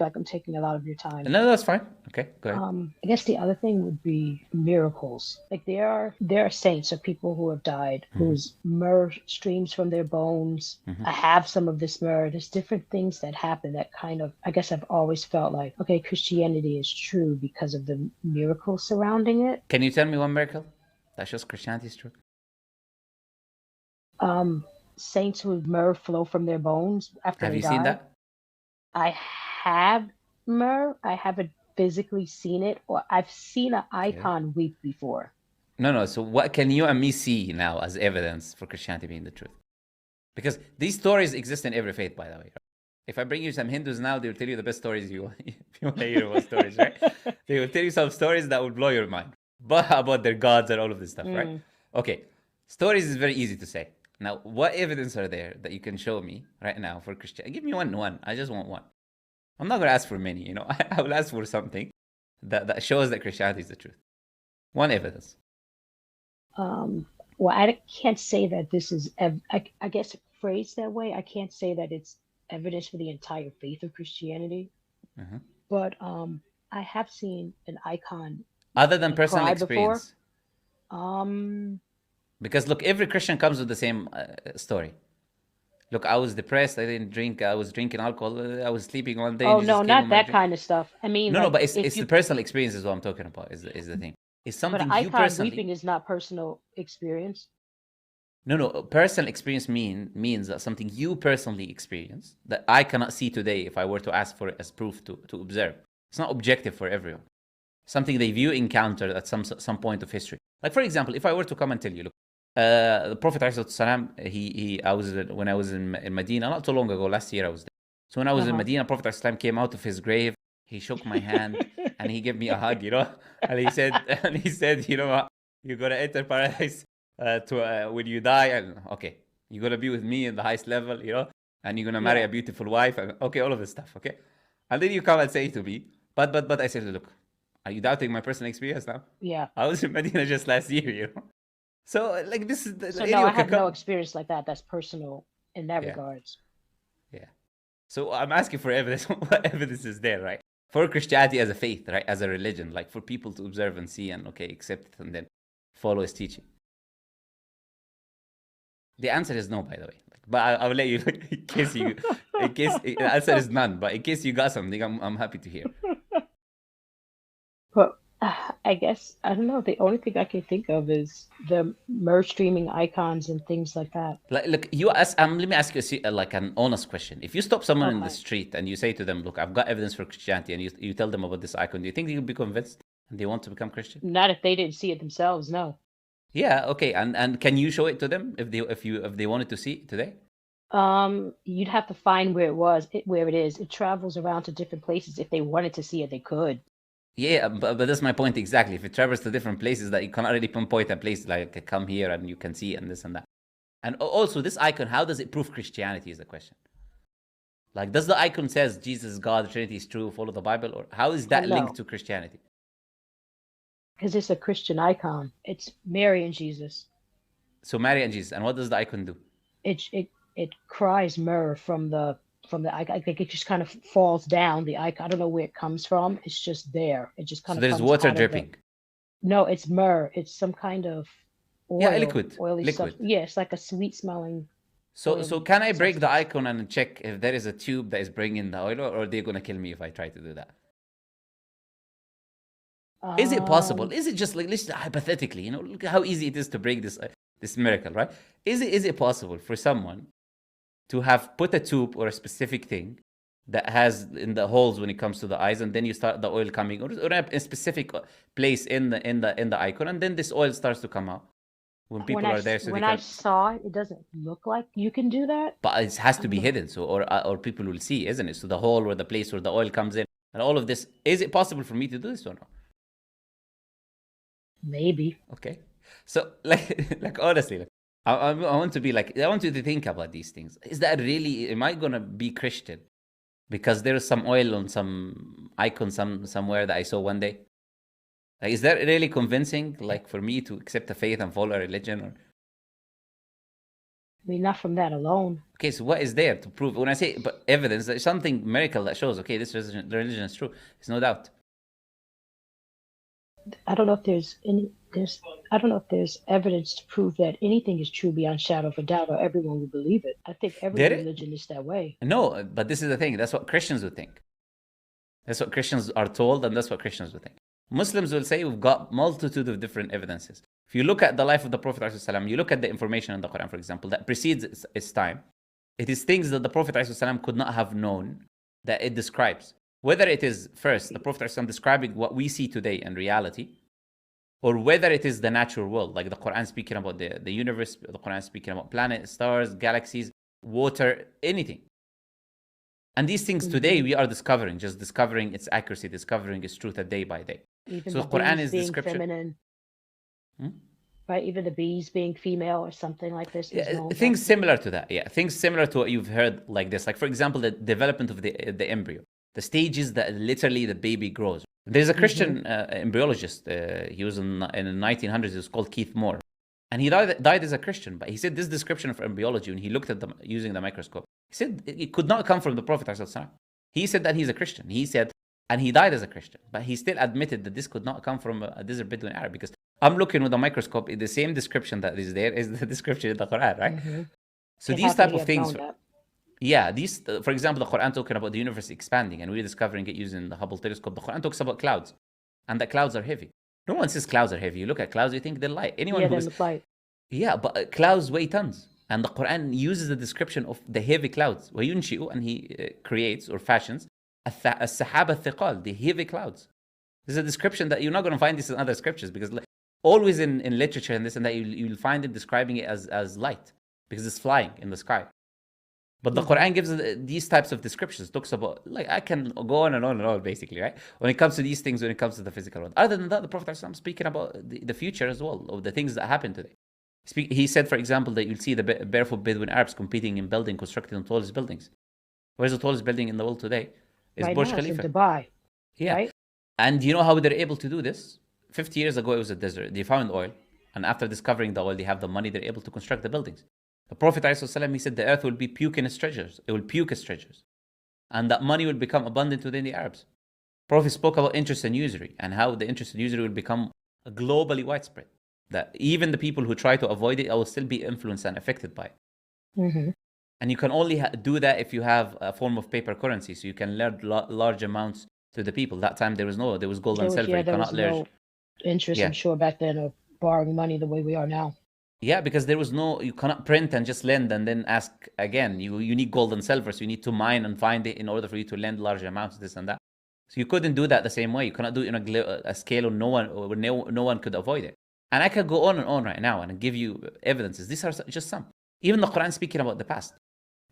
like I'm taking a lot of your time. No, that's fine. Okay, go ahead. I guess the other thing would be miracles. Like there are saints or people who have died Mm-hmm. whose myrrh streams from their bones. Mm-hmm. I have some of this myrrh. There's different things that happen that kind of, I guess I've always felt like, okay, Christianity is true because of the miracles surrounding it. Can you tell me one miracle that shows Christianity is true? Saints whose myrrh flow from their bones after Have they you seen die. that? I have myrrh. I haven't physically seen it, or I've seen an Okay. icon weep before. No, no. So what can you and me see now as evidence for Christianity being the truth? Because these stories exist in every faith, by the way. If I bring you some Hindus now, they will tell you the best stories you if you want to hear about stories, right? They will tell you some stories that will blow your mind, but about their gods and all of this stuff, right? Mm. Okay, stories is very easy to say. Now, what evidence are there that you can show me right now for Christianity? Give me one. I just want one. I'm not gonna ask for many. I will ask for something that shows that Christianity is the truth. One evidence. Well, I can't say that this is, I guess, phrased that way. I can't say that it's evidence for the entire faith of Christianity, Uh-huh. but I have seen an icon Other than like personal cry before. experience, Um, because look, every Christian comes with the same story. Look, I was depressed. I didn't drink. I was drinking alcohol. I was sleeping one day, and oh Jesus no, came on not my that dream. kind of stuff. I mean, No, no, like but it's if it's the you, personal experience is what I'm talking about. Is the thing. It's but an something you icon personally. weeping is not personal experience. No, no. Personal experience means that something you personally experience that I cannot see today if I were to ask for it as proof to observe. It's not objective for everyone. Something they've you encountered at some point of history. Like for example, if I were to come and tell you, look, the Prophet ﷺ, he I was when I was in Medina not too long ago, last year I was there. So when I was in Uh-huh. Medina, Prophet ﷺ came out of his grave, he shook my hand and he gave me a hug, and he said what, you're gonna enter paradise to when you die, and okay, you're gonna be with me in the highest level, and you're gonna marry Yeah. a beautiful wife, and okay, all of this stuff, okay. And then you come and say to me, but I said, look, are you doubting my personal experience now? Yeah. I was in Medina just last year. So like this is So no, I anyone can have no come. experience like that. That's personal in that Yeah, regards. yeah. So I'm asking for evidence. What evidence is there, right? For Christianity as a faith, right? As a religion, like for people to observe and see and okay, accept it and then follow his teaching. The answer is no, by the way. But I'll let you in case the answer is none. But in case you got something, I'm happy to hear. But I guess I don't know. The only thing I can think of is the merge streaming icons and things like that. Like, look, you ask. Let me ask you like an honest question. If you stop someone in the Okay. street and you say to them, "Look, I've got evidence for Christianity," and you tell them about this icon, do you think they'll be convinced and they want to become Christian? Not if they didn't see it themselves. No. Yeah, okay. And can you show it to them if they wanted to see it today? You'd have to find where it was, where it is. It travels around to different places. If they wanted to see it, they could. Yeah, but that's my point exactly. If it travels to different places, that you cannot really pinpoint a place like come here and you can see it and this and that. And also, this icon, how does it prove Christianity is the question. Like, does the icon says Jesus, God, Trinity is true, follow the Bible, or how is Oh that linked no, to Christianity? because it's a Christian icon. It's Mary and Jesus. So Mary and Jesus, and what does the icon do? It cries myrrh from the icon. I think it just kind of falls down the icon. I don't know where it comes from. It's just there. It just kind So of there's comes water out of the. dripping. No, it's myrrh. It's some kind of Yeah, oil, liquid, oily stuff. liquid. Yeah, it's like a sweet smelling So oily can I break the substance. icon and check if there is a tube that is bringing the oil, or are they gonna kill me if I try to do that? Is it possible? Um, Is it just like listen hypothetically? Look at how easy it is to break this miracle, right? Is it possible for someone to have put a tube or a specific thing that has in the holes when it comes to the eyes, and then you start the oil coming, or a specific place in the icon, and then this oil starts to come out when people are there, so they when I can. saw it, it doesn't look like you can do that. But it has I to don't be know. hidden, so or people will see, isn't it? So the hole or the place where the oil comes in, and all of this. Is it possible for me to do this or not? Maybe. Okay. So like honestly, like, I want to be like I want you to think about these things. Is that really? Am I gonna be Christian because there's some oil on some icon somewhere that I saw one day? Like, is that really convincing? Like for me to accept a faith and follow a religion? Or I mean, not from that alone. Okay, so what is there to prove? When I say but evidence, there's something miracle that shows, okay, this religion is true. There's no doubt. I don't know if I don't know if there's evidence to prove that anything is true beyond shadow of a doubt, or everyone will believe it. I think every There, religion is that way. no, but this is the thing. That's what Christians would think. That's what Christians are told, and that's what Christians would think. Muslims will say we've got multitude of different evidences. If you look at the life of the Prophet ﷺ, you look at the information in the Quran, for example, that precedes its time, it is things that the Prophet ﷺ could not have known that it describes. Whether it is, first, the Prophet ﷺ describing what we see today in reality, or whether it is the natural world, like the Quran speaking about the universe, the Quran speaking about planets, stars, galaxies, water, anything. And these things today we are discovering, just discovering its accuracy, discovering its truth day by day. Even So the Quran bees is being description. feminine, right? Even the bees being female or something like this. Things similar to that, yeah. Things similar to what you've heard like this. Like, for example, the development of the embryo, the stages that literally the baby grows. There's a Christian embryologist. He was in the 1900s. He was called Keith Moore. And he died as a Christian. But he said this description of embryology, when he looked at them using the microscope, he said it could not come from the Prophet ﷺ. He said that he's a Christian. He said, and he died as a Christian. But he still admitted that this could not come from a desert Bedouin Arab, because I'm looking with a microscope, the same description that is there is the description in the Quran, right? So these type of things, yeah, these, for example, the Quran talking about the universe expanding and we're discovering it using the Hubble telescope. The Quran talks about clouds, and that clouds are heavy. No one says clouds are heavy. You look at clouds, you think they're light. Anyone who is, light. Yeah, but clouds weigh tons. And the Quran uses the description of the heavy clouds. وَيُنْشِئُ, and he creates or fashions السحاب الثقال, the heavy clouds. This is a description that you're not going to find this in other scriptures, because always in literature and this and that, you'll find it describing it as light, because it's flying in the sky. But the Quran gives these types of descriptions. It talks about, like, I can go on and on and on, basically, right? When it comes to these things, when it comes to the physical world. Other than that, the Prophet is speaking about the future as well, of the things that happen today. He said, for example, that you'll see the barefoot Bedouin Arabs competing in constructing the tallest buildings. Where's the tallest building in the world today? It's Burj Khalifa. In Dubai. Yeah. Right? And you know how they're able to do this? 50 years ago, it was a desert. They found oil. And after discovering the oil, they have the money. They're able to construct the buildings. The Prophet ﷺ, he said the earth will be puking its treasures. It will puke its treasures. And that money will become abundant within the Arabs. Prophet spoke about interest and usury, and how the interest and usury will become globally widespread. That even the people who try to avoid it will still be influenced and affected by it. And you can only do that if you have a form of paper currency, so you can lend large amounts to the people. That time there was gold and silver. Yeah, there was no interest, I'm sure, back then, of borrowing money the way we are now. Yeah, because there was you cannot print and just lend and then ask again. You need gold and silver, so you need to mine and find it in order for you to lend large amounts, this and that. So you couldn't do that the same way. You cannot do it in a scale of no one could avoid it. And I could go on and on right now and give you evidences. These are just some. Even the Quran speaking about the past,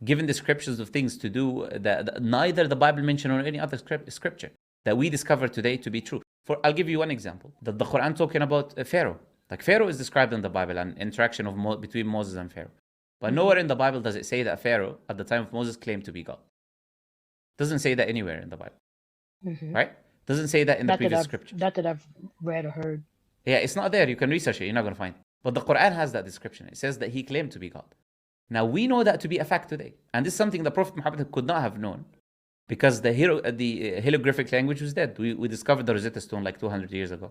giving descriptions of things to do that neither the Bible mentioned or any other scripture that we discover today to be true. I'll give you one example. The Quran talking about Pharaoh. Like, Pharaoh is described in the Bible, an interaction between Moses and Pharaoh. But nowhere in the Bible does it say that Pharaoh, at the time of Moses, claimed to be God. Doesn't say that anywhere in the Bible. Right? Doesn't say that in the previous scripture. Not that I've read or heard. Yeah, it's not there. You can research it. You're not going to find it. But the Quran has that description. It says that he claimed to be God. Now, we know that to be a fact today. And this is something the Prophet Muhammad could not have known, because the hieroglyphic language was dead. We discovered the Rosetta Stone like 200 years ago.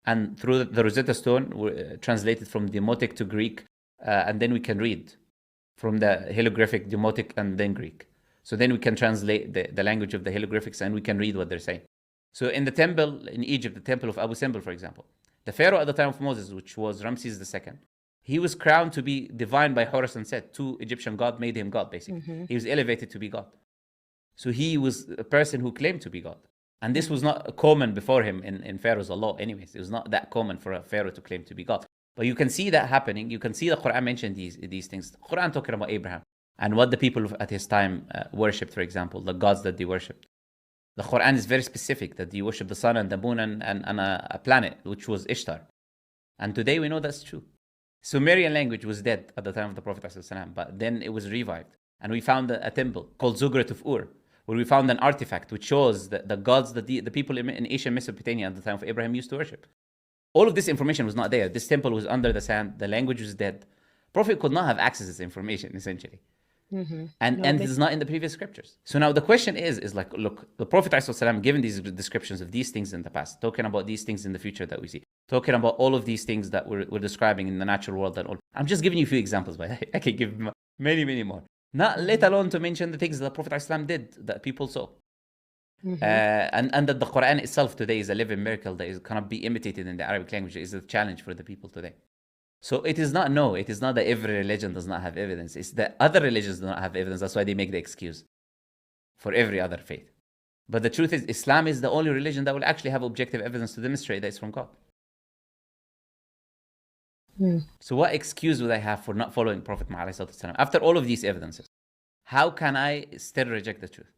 And through the Rosetta Stone, we translated from Demotic to Greek, and then we can read from the hieroglyphic, Demotic, and then Greek. So then we can translate the language of the hieroglyphics, and we can read what they're saying. So in the temple in Egypt, the temple of Abu Simbel, for example, the Pharaoh at the time of Moses, which was Ramses II, he was crowned to be divine by Horus and Set. Two Egyptian gods made him God, basically. He was elevated to be God. So he was a person who claimed to be God. And this was not common before him in Pharaoh's law anyways. It was not that common for a Pharaoh to claim to be God. But you can see that happening. You can see the Quran mention these things. The Quran talking about Abraham and what the people at his time worshipped, for example, the gods that they worshipped. The Quran is very specific that they worship the sun and the moon and a planet, which was Ishtar. And today we know that's true. Sumerian language was dead at the time of the Prophet ﷺ, but then it was revived. And we found a temple called Zugrat of Ur, where we found an artifact which shows the gods that the people in Asia Mesopotamia at the time of Abraham used to worship. All of this information was not there. This temple was under the sand. The language was dead. Prophet could not have access to this information, essentially. And No, and it is not in the previous scriptures. So now the question is like, look, the Prophet ﷺ given these descriptions of these things in the past, talking about these things in the future that we see, talking about all of these things that we're describing in the natural world and all. I'm just giving you a few examples, but I can give many, many more. Not let alone to mention the things that the Prophet ﷺ did that people saw. And that the Quran itself today is a living miracle that cannot be imitated in the Arabic language is a challenge for the people today. So it is not that every religion does not have evidence. It's that other religions do not have evidence. That's why they make the excuse for every other faith. But the truth is, Islam is the only religion that will actually have objective evidence to demonstrate that it's from God. So what excuse would I have for not following Prophet Muhammad after all of these evidences? How can I still reject the truth?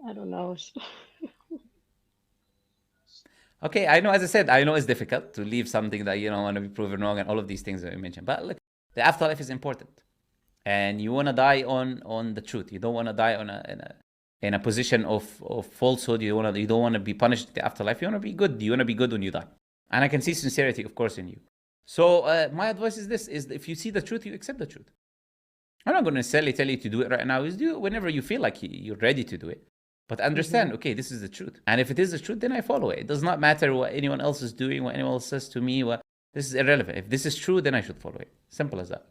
I don't know. Okay, I know, as I said, I know it's difficult to leave something that you don't want to be proven wrong and all of these things that you mentioned. But look, the afterlife is important. And you want to die on the truth. You don't want to die in a position of falsehood. You don't want to be punished in the afterlife. You want to be good. You want to be good when you die. And I can see sincerity, of course, in you. So my advice is this, is if you see the truth, you accept the truth. I'm not going to necessarily tell you to do it right now. Is do it whenever you feel like you're ready to do it. But understand, okay, this is the truth. And if it is the truth, then I follow it. It does not matter what anyone else is doing, what anyone else says to me. This is irrelevant. If this is true, then I should follow it. Simple as that.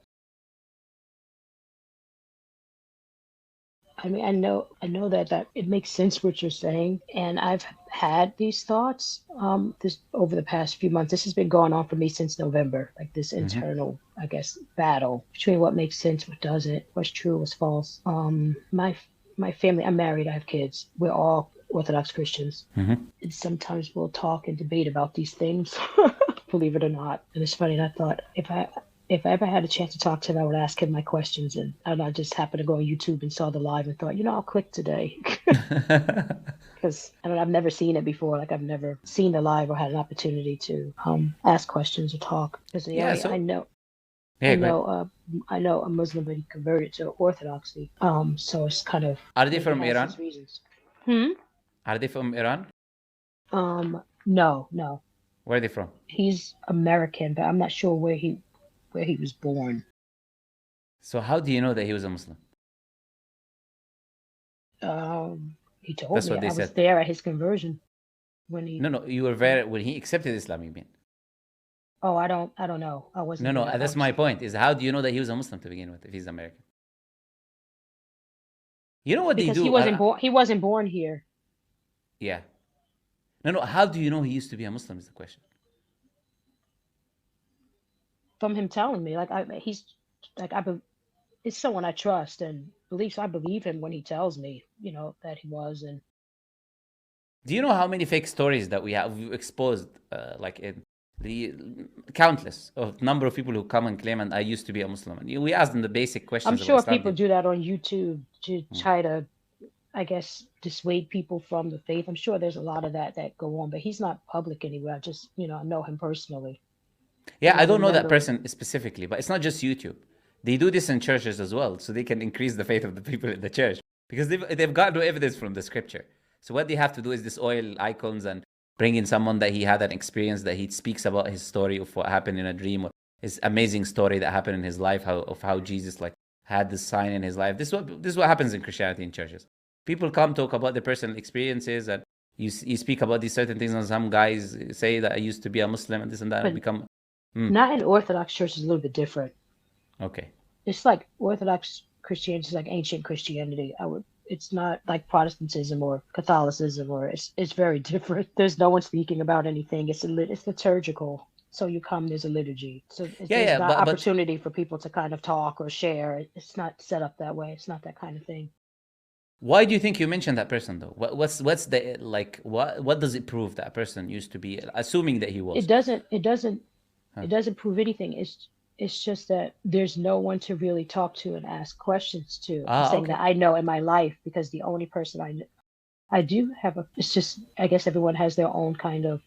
I mean, I know that it makes sense what you're saying, and I've had these thoughts this over the past few months. This has been going on for me since November, like this internal, I guess, battle between what makes sense, what doesn't, what's true, what's false. My family, I'm married, I have kids. We're all Orthodox Christians. And sometimes we'll talk and debate about these things, believe it or not. And it's funny, and I thought if I ever had a chance to talk to him, I would ask him my questions. And I just happened to go on YouTube and saw the live and thought, I'll click today. Because I've never seen it before. Like I've never seen the live or had an opportunity to ask questions or talk. Because I know a Muslim, but he converted to Orthodoxy. So it's kind of. Are they from Iran? Reasons. Are they from Iran? No. Where are they from? He's American, but I'm not sure where he was born. So how do you know that he was a Muslim? He told That's me. what they I said. was there at his conversion when he. No, you were there when he accepted Islam. You mean? Oh, I don't know. I wasn't. No. there. That's my point. Is how do you know that he was a Muslim to begin with if he's American? You know what because they do? He wasn't born. He wasn't born here. Yeah. No. How do you know he used to be a Muslim? Is the question. From him telling me, it's someone I trust and believe. So I believe him when he tells me, that he was. And do you know how many fake stories that we've exposed, like in the countless of number of people who come and claim, and I used to be a Muslim. And we ask them the basic questions. I'm sure people do that on YouTube to try to, I guess, dissuade people from the faith. I'm sure there's a lot of that go on, but he's not public anywhere. I just, know him personally. Yeah, I don't know that person specifically, but it's not just YouTube. They do this in churches as well, so they can increase the faith of the people in the church because they've got no evidence from the scripture. So what they have to do is this oil icons and bring in someone that he had an experience, that he speaks about his story of what happened in a dream, or his amazing story that happened in his life, how Jesus had this sign in his life. This is what happens in Christianity in churches. People come talk about their personal experiences, and you speak about these certain things, and some guys say that I used to be a Muslim and this and that, and become. Not in Orthodox church is a little bit different. Okay. It's like Orthodox Christianity is like ancient Christianity. It's not like Protestantism or Catholicism, or it's very different. There's no one speaking about anything. It's liturgical. So you come, there's a liturgy. So there's not opportunity for people to kind of talk or share. It's not set up that way. It's not that kind of thing. Why do you think you mentioned that person though? What's the what does it prove that person used to be, assuming that he was? It doesn't prove anything. It's just that there's no one to really talk to and ask questions to. I'm saying that I know in my life, because the only person I do have it's just, I guess everyone has their own kind of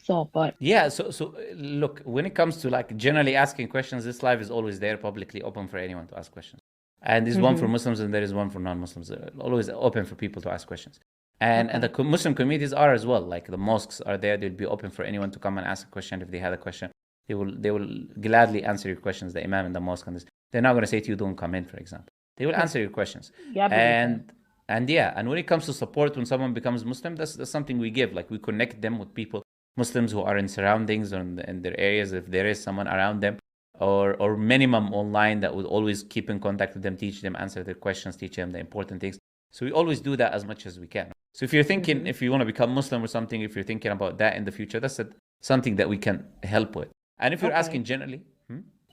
thought, but. Yeah, so look, when it comes to generally asking questions, this live is always there, publicly open for anyone to ask questions. And there's one for Muslims and there is one for non-Muslims. Always open for people to ask questions. And the Okay. Muslim communities are as well. Like the mosques are there; they'll be open for anyone to come and ask a question if they had a question. They will gladly answer your questions. The imam in the mosque and this, they're not going to say to you, "Don't come in," for example. They will Okay. answer your questions. Yeah, I believe that. And yeah, and when it comes to support, when someone becomes Muslim, that's something we give. Like we connect them with people, Muslims who are in surroundings or in their areas, if there is someone around them, or minimum online that would always keep in contact with them, teach them, answer their questions, teach them the important things. So we always do that as much as we can. So if you're thinking, Hmm. if you want to become Muslim or something, if you're thinking about that in the future, that's something that we can help with. And if you're asking Okay. generally,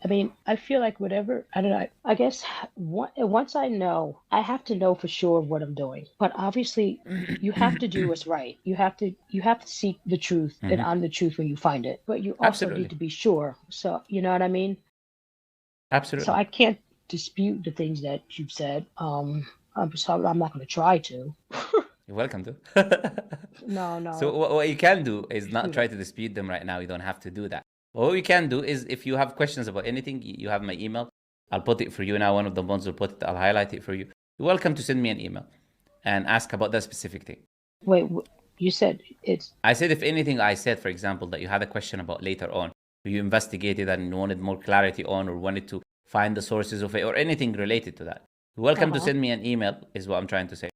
I mean, I feel like whatever, I don't know. I guess once I know, I have to know for sure what I'm doing. But obviously, you have to do what's right. You have to seek the truth and Mhm. on the truth when you find it. But you also need Absolutely, to be sure. So, you know what I mean? So absolutely, I can't dispute the things that you've said. I'm not going to try to. you're welcome to. No, So no. what you can do is not Shoot. try to dispute them right now. You don't have to do that. But what you can do is if you have questions about anything, you have my email. I'll put it for you now. One of the ones will put it. I'll highlight it for you. You're welcome to send me an email and ask about that specific thing. Wait, you said it's I said if anything I said, for example, that you had a question about later on, you investigated and wanted more clarity on, or wanted to find the sources of it, or anything related to that, you're welcome to uh-huh. send me an email. Is what I'm trying to say.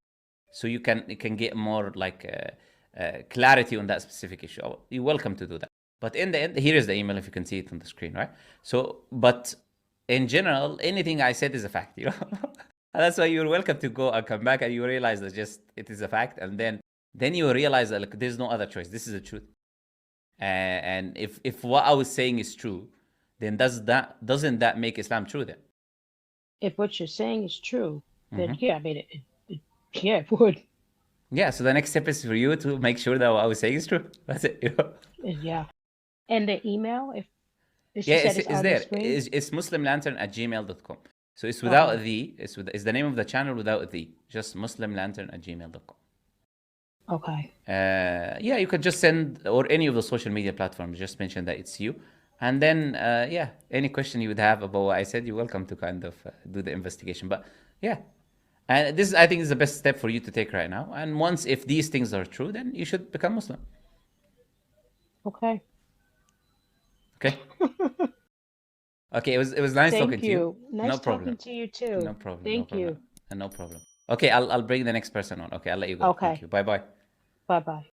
So you can get more like clarity on that specific issue. You're welcome to do that. But in the end, here is the email if you can see it on the screen, right? So, but in general, anything I said is a fact, you know. And that's why you're welcome to go and come back, and you realize that just it is a fact, and then you realize that like there's no other choice. This is the truth. And if what I was saying is true, then doesn't that make Islam true then? If what you're saying is true, then Hmm. yeah, I mean, yeah, it would. Yeah. So the next step is for you to make sure that what I was saying is true. That's it. You know? Yeah. And the email, if Yeah, you said it's, it's it's on the there. screen. It's muslimlantern at gmail.com. So it's without Okay. the, it's the name of the channel without the, just muslimlantern at gmail.com. Okay. Yeah, you could just send, or any of the social media platforms, just mention that it's you. And then, yeah, any question you would have about what I said, you're welcome to kind of do the investigation. But yeah, and this, I think, is the best step for you to take right now. And once, if these things are true, then you should become Muslim. Okay. Okay? Okay, it was nice talking Thank to you. you. No Nice problem. talking to you No too. problem. No Thank problem. you. No problem. Okay, I'll bring the next person on. Okay, I'll let you go. Thank Okay. you. Bye bye. Bye bye.